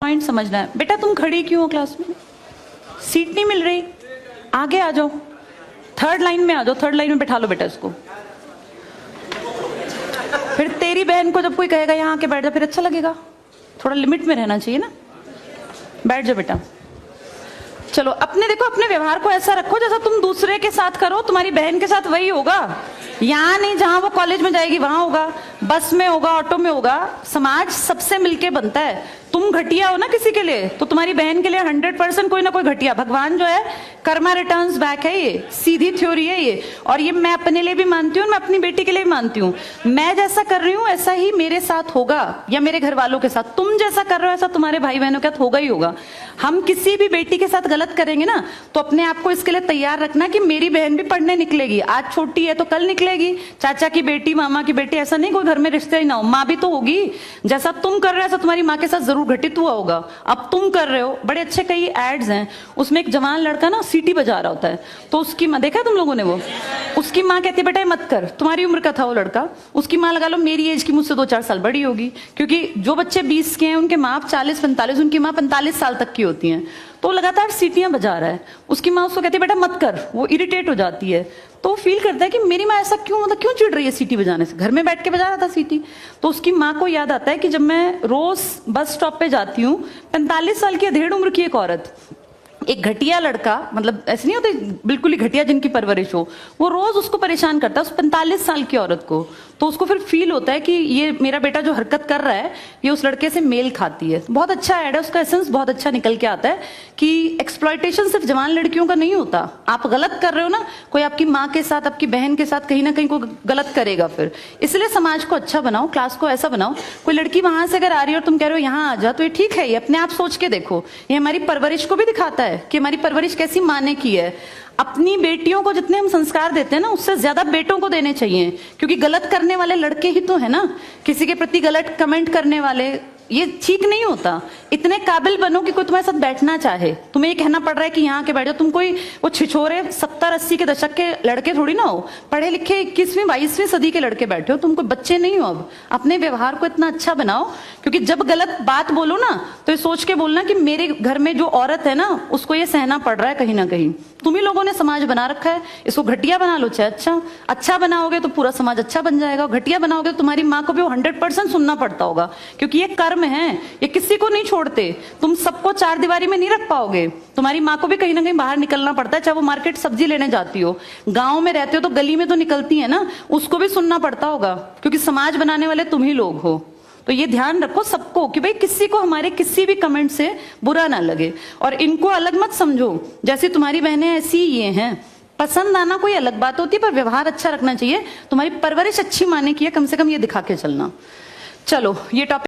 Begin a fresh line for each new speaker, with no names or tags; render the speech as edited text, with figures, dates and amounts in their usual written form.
Point समझना है। बेटा तुम खड़ी क्यों हो क्लास में? सीट नहीं मिल रही, आगे आ जाओ, थर्ड लाइन में आ जाओ, थर्ड लाइन में बैठा लो बेटा इसको। फिर तेरी बहन को जब कोई कहेगा यहाँ आके बैठ जा, फिर अच्छा लगेगा? थोड़ा लिमिट में रहना चाहिए ना। बैठ जाओ बेटा। चलो अपने देखो, अपने व्यवहार को ऐसा रखो जैसा तुम दूसरे के साथ करो, तुम्हारी बहन के साथ वही होगा। यहाँ नहीं, जहां वो कॉलेज में जाएगी वहां होगा, बस में होगा, ऑटो में होगा। समाज सबसे मिलके बनता है। तुम घटिया हो ना किसी के लिए, तो तुम्हारी बहन के लिए 100% कोई ना कोई घटिया। भगवान जो है कर्मा रिटर्न्स बैक है, ये सीधी थ्योरी है ये। और ये मैं अपने लिए भी मानती हूँ, मैं अपनी बेटी के लिए भी मानती हूँ। मैं जैसा कर रही हूँ ऐसा ही मेरे साथ होगा, या मेरे घर वालों के साथ। तुम जैसा कर रहे हो ऐसा तुम्हारे भाई बहनों के साथ होगा ही होगा। हम किसी भी बेटी के साथ गलत करेंगे ना, तो अपने आप को इसके लिए तैयार रखना कि मेरी बहन भी पढ़ने निकलेगी। आज छोटी है तो कल निकलेगी। चाचा की बेटी, मामा की बेटी, ऐसा नहीं कोई घर में रिश्ते ही ना हो, माँ भी तो होगी। जैसा तुम कर रहे हो ऐसा तुम्हारी माँ के साथ जरूर घटित हुआ होगा। अब तुम कर रहे हो, बड़े अच्छे कई एड्स हैं, उसमें एक जवान लड़का ना सीटी बजा रहा होता है, तो उसकी माँ, देखा है तुम लोगों ने वो? उसकी माँ कहती है बेटा मत कर। तुम्हारी उम्र का था वो लड़का, उसकी माँ लगा लो मेरी एज की, मुझसे 2-4 साल बड़ी होगी, क्योंकि जो बच्चे 20 के हैं उनके माँ 40-45, उनकी माँ 45 साल तक की होती हैं। तो लगातार सीटियां बजा रहा है, उसकी माँ उसको कहती है बेटा मत कर। वो इरिटेट हो जाती है, तो फील करता है कि मेरी माँ ऐसा क्यों, मतलब क्यों चिढ़ रही है सीटी बजाने से, घर में बैठ के बजा रहा था सीटी। तो उसकी माँ को याद आता है कि जब मैं रोज बस स्टॉप पे जाती हूँ, 45 साल की अधेड़ उम्र की एक औरत, एक घटिया लड़का, मतलब ऐसे नहीं होते बिल्कुल ही घटिया जिनकी परवरिश हो, वो रोज उसको परेशान करता है, उस 45 साल की औरत को। तो उसको फिर फील होता है कि ये मेरा बेटा जो हरकत कर रहा है ये उस लड़के से मेल खाती है। बहुत अच्छा ऐड है, उसका एसेंस बहुत अच्छा निकल के आता है कि एक्सप्लॉयटेशन सिर्फ जवान लड़कियों का नहीं होता। आप गलत कर रहे हो ना, कोई आपकी माँ के साथ, आपकी बहन के साथ कहीं ना कहीं कोई गलत करेगा फिर। इसलिए समाज को अच्छा बनाओ, क्लास को ऐसा बनाओ, कोई लड़की वहां से अगर आ रही है और तुम कह रहे हो यहाँ आ जा, तो ये ठीक है। ये अपने आप सोच के देखो, ये हमारी परवरिश को भी दिखाता है कि हमारी परवरिश कैसी माँ ने की है। अपनी बेटियों को जितने हम संस्कार देते हैं ना, उससे ज्यादा बेटों को देने चाहिए, क्योंकि गलत करने वाले लड़के ही तो है ना, किसी के प्रति गलत कमेंट करने वाले। ये ठीक नहीं होता। इतने काबिल बनो कि कोई तुम्हारे साथ बैठना चाहे। तुम्हें ये कहना पड़ रहा है कि यहाँ के बैठ जाओ, तुम कोई वो छिछोरे 70-80 के दशक के लड़के थोड़ी ना हो, पढ़े लिखे 21वीं-22वीं सदी के लड़के बैठे हो, तुम कोई बच्चे नहीं हो। अब अपने व्यवहार को इतना अच्छा बनाओ, क्योंकि जब गलत बात बोलो ना तो ये सोच के बोलना कि मेरे घर में जो औरत है ना उसको ये सहना पड़ रहा है कहीं ना कहीं। तुम ही लोगों ने समाज बना रखा है, इसको घटिया बना लो चाहे अच्छा बनाओगे तो पूरा समाज अच्छा बन जाएगा। घटिया बनाओगे तो तुम्हारी माँ को भी 100% सुनना पड़ता होगा, क्योंकि ये कर्म है, ये किसी को नहीं छोड़ते। तुम सबको चार दीवारी में नहीं रख पाओगे, तुम्हारी माँ को भी कहीं ना कहीं बाहर निकलना पड़ता है। चाहे वो मार्केट सब्जी लेने जाती हो, गांव में रहते हो तो गली में तो निकलती है ना, उसको भी सुनना पड़ता होगा, क्योंकि समाज बनाने वाले तुम ही लोग हो। तो ये ध्यान रखो सबको कि भाई किसी को हमारे किसी भी कमेंट से बुरा ना लगे, और इनको अलग मत समझो। जैसे तुम्हारी बहनें ऐसी ये हैं, पसंद आना कोई अलग बात होती है, पर व्यवहार अच्छा रखना चाहिए। तुम्हारी परवरिश अच्छी माने की है, कम से कम ये दिखा के चलना। चलो ये टॉपिक